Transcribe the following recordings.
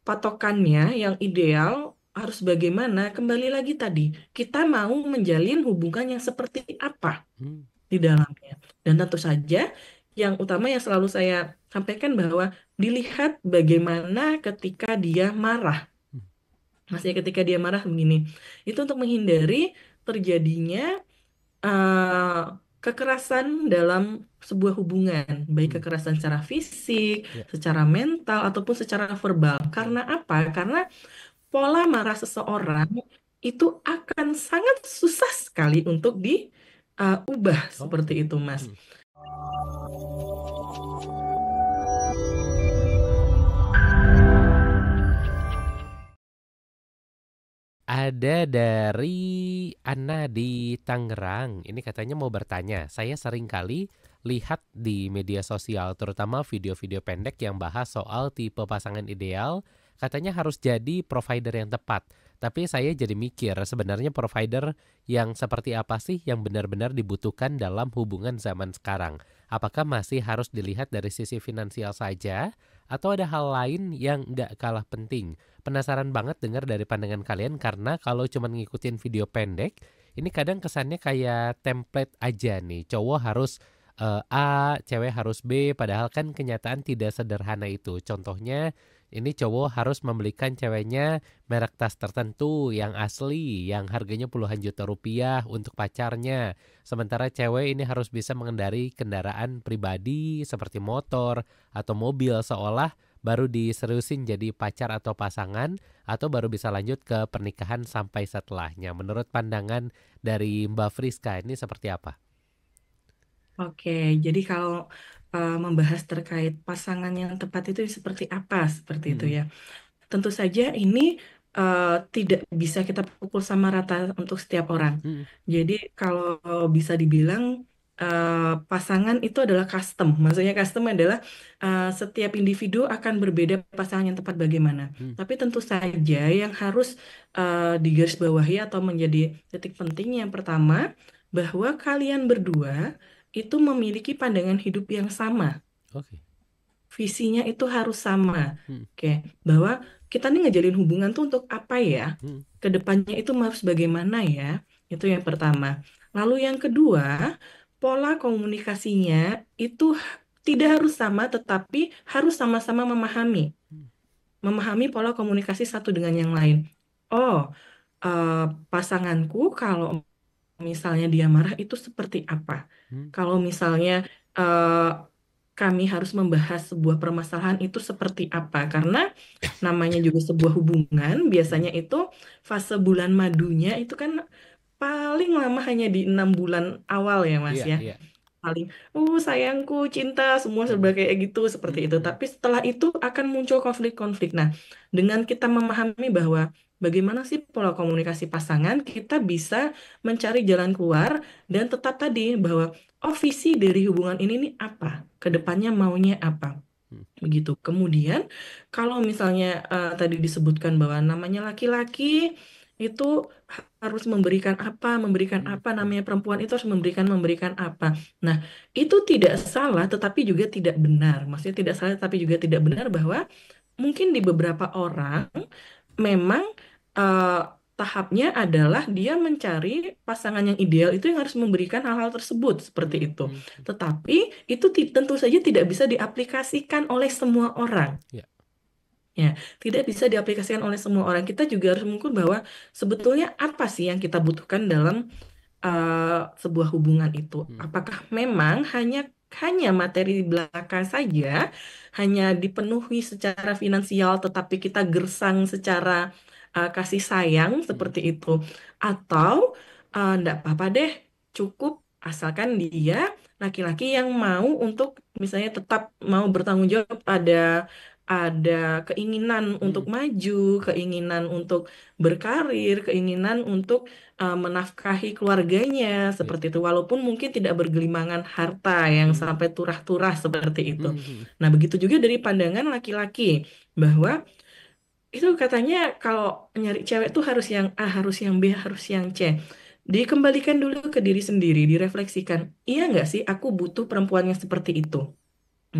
patokannya yang ideal harus bagaimana? Kembali lagi tadi, kita mau menjalin hubungan yang seperti apa Hmm. di dalamnya. Dan tentu saja yang utama yang selalu saya sampaikan bahwa dilihat bagaimana ketika dia marah. Maksudnya ketika dia marah begini. Itu untuk menghindari terjadinya eh, kekerasan dalam sebuah hubungan, baik Hmm. kekerasan secara fisik, Ya. secara mental ataupun secara verbal. Hmm. Karena apa? Karena pola marah seseorang itu akan sangat susah sekali untuk diubah seperti Oke. itu, Mas. Hmm. Ada dari Ana di Tangerang. Ini katanya mau bertanya. Saya sering kali lihat di media sosial, terutama video-video pendek yang bahas soal tipe pasangan ideal. Katanya harus jadi provider yang tepat. Tapi saya jadi mikir, sebenarnya provider yang seperti apa sih yang benar-benar dibutuhkan dalam hubungan zaman sekarang? Apakah masih harus dilihat dari sisi finansial saja? Atau ada hal lain yang nggak kalah penting? Penasaran banget dengar dari pandangan kalian karena kalau cuma ngikutin video pendek, ini kadang kesannya kayak template aja nih. Cowok harus A, cewek harus B, padahal kan kenyataan tidak sederhana itu. Contohnya, ini cowok harus membelikan ceweknya merek tas tertentu yang asli, yang harganya puluhan juta rupiah untuk pacarnya. Sementara cewek ini harus bisa mengendari kendaraan pribadi seperti motor atau mobil seolah baru diseriusin jadi pacar atau pasangan atau baru bisa lanjut ke pernikahan sampai setelahnya. Menurut pandangan dari Mbak Friska ini seperti apa? Oke, jadi kalau membahas terkait pasangan yang tepat itu seperti apa, seperti itu Mm-mm. ya. Tentu saja ini eh, tidak bisa kita pukul sama rata untuk setiap orang. Mm-mm. Jadi kalau bisa dibilang pasangan itu adalah custom. Maksudnya custom adalah setiap individu akan berbeda pasangan yang tepat bagaimana. Mm. Tapi tentu saja yang harus digarisbawahi atau menjadi titik penting yang pertama bahwa kalian berdua itu memiliki pandangan hidup yang sama, Oke. visinya itu harus sama. Mm. Oke, bahwa kita nih ngejalin hubungan tuh untuk apa ya? Mm. Kedepannya itu harus bagaimana ya? Itu yang pertama. Lalu yang kedua, pola komunikasinya itu tidak harus sama, tetapi harus sama-sama memahami. Memahami pola komunikasi satu dengan yang lain. Oh, eh, pasanganku kalau misalnya dia marah itu seperti apa? Mm. Kalau misalnya eh, kami harus membahas sebuah permasalahan itu seperti apa? Karena namanya juga sebuah hubungan, Mm. biasanya itu fase bulan madunya itu kan paling lama hanya di 6 bulan awal ya Mas Iya, ya. iya. Paling, sayangku, cinta, semua serba Mm. kayak gitu, seperti itu. Mm. Tapi setelah itu akan muncul konflik-konflik. Nah, dengan kita memahami bahwa bagaimana sih pola komunikasi pasangan, kita bisa mencari jalan keluar dan tetap tadi bahwa, oh visi dari hubungan ini nih apa? Kedepannya maunya apa? Mm. Begitu. Kemudian, kalau misalnya tadi disebutkan bahwa namanya laki-laki itu harus memberikan Mm. apa, Mm. namanya perempuan itu harus memberikan apa. Nah, itu tidak salah, tetapi juga tidak benar. Maksudnya tidak salah, tapi juga tidak benar bahwa mungkin di beberapa orang memang eh, tahapnya adalah dia mencari pasangan yang ideal itu yang harus memberikan hal-hal tersebut seperti Mm. itu. Mm. Tetapi itu tentu saja tidak bisa diaplikasikan oleh semua orang. Ya. Ya, tidak bisa diaplikasikan oleh semua orang. Kita juga harus mengukur bahwa sebetulnya apa sih yang kita butuhkan dalam sebuah hubungan itu. Mm. Apakah memang hanya materi belaka saja, hanya dipenuhi secara finansial, tetapi kita gersang secara kasih sayang Mm. seperti itu, atau enggak apa-apa deh, cukup asalkan dia laki-laki yang mau untuk misalnya tetap mau bertanggung jawab ada keinginan untuk Mm. maju, keinginan untuk berkarir, keinginan untuk menafkahi keluarganya Ya. seperti itu walaupun mungkin tidak bergelimangan harta yang Mm. sampai turah-turah seperti itu. Mm. Mm. Nah, begitu juga dari pandangan laki-laki bahwa itu katanya kalau nyari cewek tuh harus yang A, harus yang B, harus yang C. Dikembalikan dulu ke diri sendiri, direfleksikan. Iya nggak sih aku butuh perempuan yang seperti itu?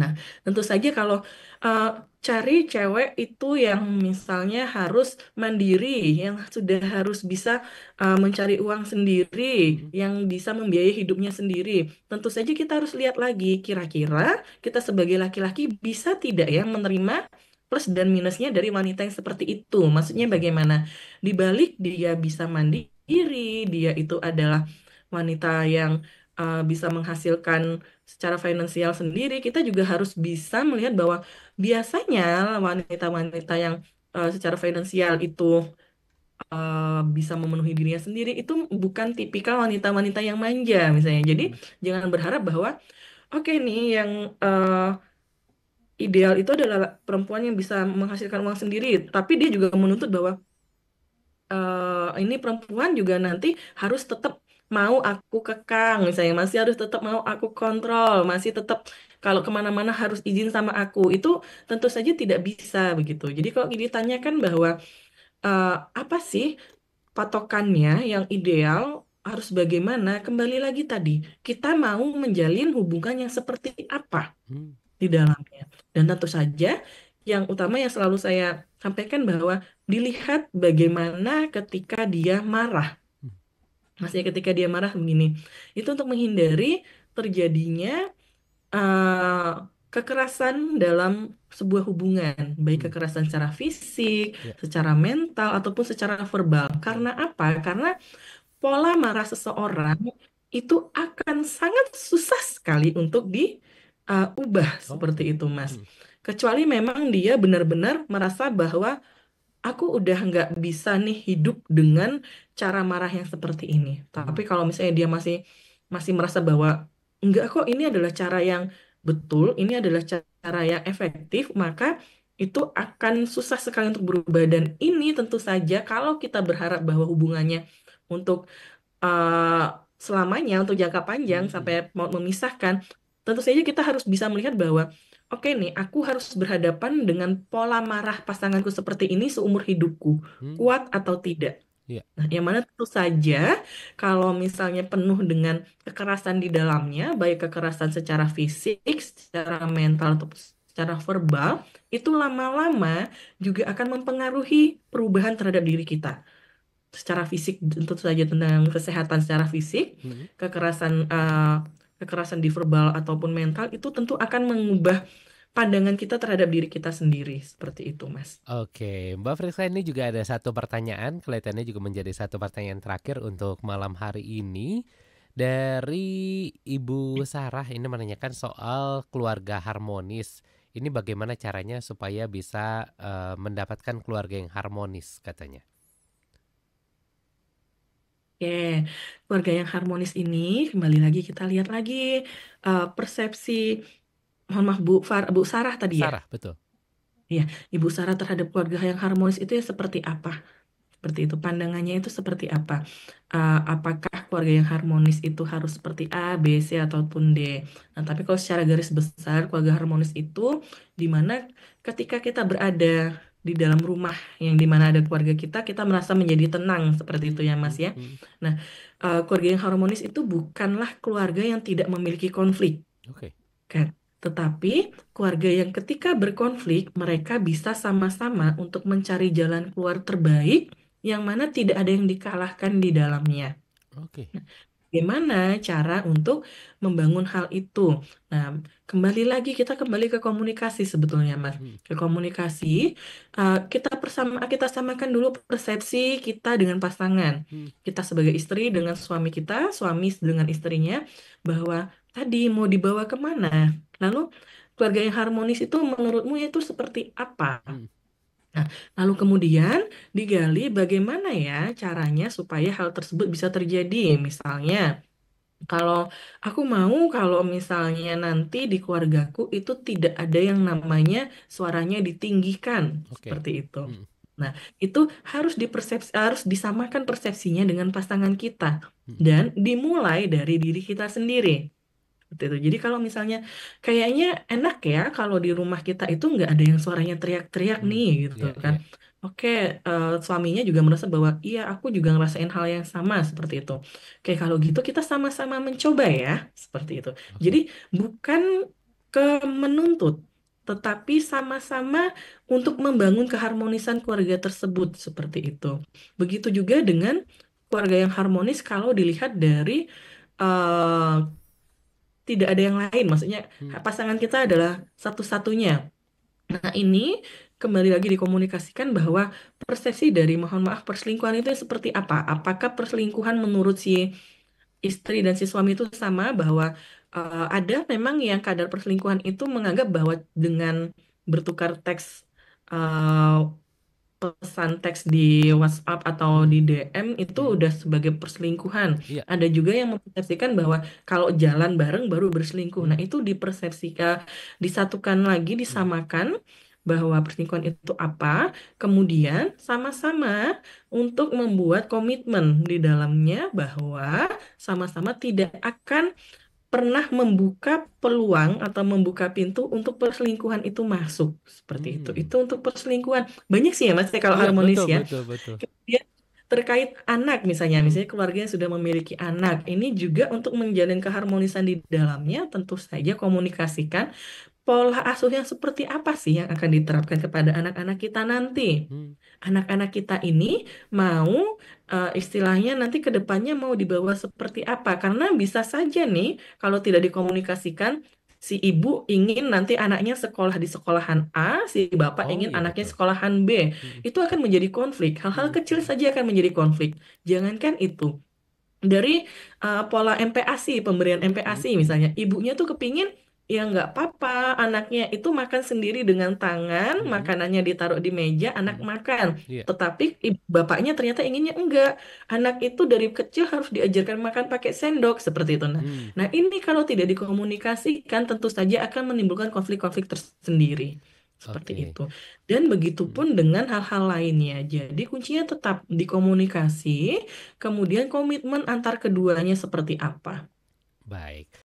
Nah, tentu saja kalau uh, cari cewek itu yang misalnya harus mandiri, yang sudah harus bisa mencari uang sendiri, Mm, yang bisa membiayai hidupnya sendiri. Tentu saja kita harus lihat lagi, kira-kira kita sebagai laki-laki bisa tidak ya menerima plus dan minusnya dari wanita yang seperti itu. Maksudnya oke. bagaimana? Di balik dia bisa mandiri, dia itu adalah wanita yang bisa menghasilkan secara finansial sendiri, kita juga harus bisa melihat bahwa biasanya wanita-wanita yang secara finansial itu bisa memenuhi dirinya sendiri itu bukan tipikal wanita-wanita yang manja misalnya. Jadi Mm, jangan berharap bahwa oke nih yang eh, ideal itu adalah perempuan yang bisa menghasilkan uang sendiri, tapi dia juga menuntut bahwa ini perempuan juga nanti harus tetap mau aku kekang, misalnya masih harus tetap mau aku kontrol, masih tetap kalau kemana-mana harus izin sama aku. Itu tentu saja tidak bisa begitu. Jadi kalau ditanyakan bahwa eh, apa sih patokannya yang ideal harus bagaimana, kembali lagi tadi, kita mau menjalin hubungan yang seperti apa mm, di dalamnya. Dan tentu saja yang utama yang selalu saya sampaikan bahwa dilihat bagaimana ketika dia marah. mm, Maksudnya ketika dia marah begini. Itu untuk menghindari terjadinya eh, kekerasan dalam sebuah hubungan, baik mm, kekerasan secara fisik, ya, secara mental ataupun secara verbal. mm, Karena apa? Karena pola marah seseorang itu akan sangat susah sekali untuk diubah seperti oke. itu, Mas. Mm, Kecuali memang dia benar-benar merasa bahwa aku udah nggak bisa nih hidup dengan cara marah yang seperti ini. Tapi mm, kalau misalnya dia masih masih merasa bahwa enggak kok ini adalah cara yang betul, ini adalah cara yang efektif, maka itu akan susah sekali untuk berubah. Dan ini tentu saja kalau kita berharap bahwa hubungannya untuk uh, selamanya untuk jangka panjang mm, sampai mm, mau memisahkan, tentu saja kita harus bisa melihat bahwa oke nih, aku harus berhadapan dengan pola marah pasanganku seperti ini seumur hidupku, mm, kuat atau tidak. ya, Nah, yang mana tentu saja kalau misalnya penuh dengan kekerasan di dalamnya, baik kekerasan secara fisik, secara mental, atau secara verbal, itu lama-lama juga akan mempengaruhi perubahan terhadap diri kita secara fisik, tentu saja tentang kesehatan secara fisik, mm. kekerasan kekerasan di verbal ataupun mental itu tentu akan mengubah pandangan kita terhadap diri kita sendiri seperti itu, Mas. Oke, Mbak Friska, ini juga ada satu pertanyaan, kelihatannya juga menjadi satu pertanyaan terakhir untuk malam hari ini. Dari Ibu Sarah ini menanyakan soal keluarga harmonis. Ini bagaimana caranya supaya bisa mendapatkan keluarga yang harmonis katanya. Oke, keluarga yang harmonis ini kembali lagi kita lihat lagi persepsi, mohon maaf Bu Sarah tadi ya. Sarah, betul. Iya, Ibu Sarah terhadap keluarga yang harmonis itu ya seperti apa? Seperti itu, pandangannya itu seperti apa? Apakah keluarga yang harmonis itu harus seperti A, B, C, ataupun D? Nah, tapi kalau secara garis besar, keluarga harmonis itu di mana ketika kita berada di dalam rumah yang di mana ada keluarga kita, kita merasa menjadi tenang seperti itu Hmm, ya, Mas hmm, ya. hmm. Nah, keluarga yang harmonis itu bukanlah keluarga yang tidak memiliki konflik. Oke. Kan? Tetapi keluarga yang ketika berkonflik, mereka bisa sama-sama untuk mencari jalan keluar terbaik yang mana tidak ada yang dikalahkan di dalamnya. Oke. Bagaimana cara untuk membangun hal itu? Nah, kembali lagi kita kembali ke komunikasi sebetulnya, Mas. Hmm, Ke komunikasi, kita samakan dulu persepsi kita dengan pasangan. hmm. Kita sebagai istri dengan suami kita, suami dengan istrinya, bahwa tadi mau dibawa kemana? Lalu keluarga yang harmonis itu menurutmu itu seperti apa? Hmm. Nah, lalu kemudian digali bagaimana ya caranya supaya hal tersebut bisa terjadi. Misalnya, kalau aku mau kalau misalnya nanti di keluargaku itu tidak ada yang namanya suaranya ditinggikan Oke. seperti itu. Hmm, Nah, itu harus disamakan persepsinya dengan pasangan kita hmm. dan dimulai dari diri kita sendiri. Seperti itu. Jadi kalau misalnya kayaknya enak ya kalau di rumah kita itu nggak ada yang suaranya teriak-teriak Hmm. nih gitu Iya, kan. iya. Oke, suaminya juga merasa bahwa iya aku juga ngerasain hal yang sama seperti itu. Oke, kalau gitu kita sama-sama mencoba ya seperti itu. Jadi Oke. bukan ke menuntut, tetapi sama-sama untuk membangun keharmonisan keluarga tersebut seperti itu. Begitu juga dengan keluarga yang harmonis kalau dilihat dari eh, tidak ada yang lain, maksudnya Hmm. pasangan kita adalah satu-satunya. Nah, ini kembali lagi dikomunikasikan bahwa persepsi dari mohon maaf perselingkuhan itu seperti apa? Apakah perselingkuhan menurut si istri dan si suami itu sama bahwa ada memang yang kadar perselingkuhan itu menganggap bahwa dengan bertukar teks eh, pesan teks di WhatsApp atau di Hmm. DM itu Hmm. udah sebagai perselingkuhan. Iya. Ada juga yang mempersepsikan bahwa kalau jalan bareng baru berselingkuh. Hmm. Nah, itu dipersepsikan, disatukan lagi, Hmm. disamakan bahwa perselingkuhan itu apa, kemudian sama-sama untuk membuat komitmen di dalamnya bahwa sama-sama tidak akan pernah membuka peluang atau membuka pintu untuk perselingkuhan itu masuk seperti itu. Hmm. Itu untuk perselingkuhan. Banyak sih ya Mas ya kalau Iya, harmonis betul ya. betul betul. Kemudian terkait anak misalnya, Hmm. misalnya keluarga yang sudah memiliki anak, ini juga untuk menjalin keharmonisan di dalamnya tentu saja komunikasikan pola asuh yang seperti apa sih yang akan diterapkan kepada anak-anak kita nanti. Hmm. Anak-anak kita ini mau istilahnya nanti ke depannya mau dibawa seperti apa? Karena bisa saja nih kalau tidak dikomunikasikan si ibu ingin nanti anaknya sekolah di sekolahan A, si bapak Oh ingin iya anaknya betul. sekolahan B. Hmm. Itu akan menjadi konflik. Hal-hal Hmm. kecil Hmm. saja akan menjadi konflik. Jangankan itu dari pola MPASI, pemberian Hmm. Hmm. MPASI Hmm. misalnya, ibunya tuh kepingin ya nggak apa-apa, anaknya itu makan sendiri dengan tangan, Hmm. makanannya ditaruh di meja, anak Hmm. makan. Iya. Tetapi bapaknya ternyata inginnya enggak, anak itu dari kecil harus diajarkan makan pakai sendok seperti itu. Nah, Hmm. nah ini kalau tidak dikomunikasikan, tentu saja akan menimbulkan konflik-konflik tersendiri. Seperti Oke. itu. Dan Hmm. begitupun dengan hal-hal lainnya. Jadi kuncinya tetap di komunikasi. Kemudian komitmen antar keduanya seperti apa? Baik.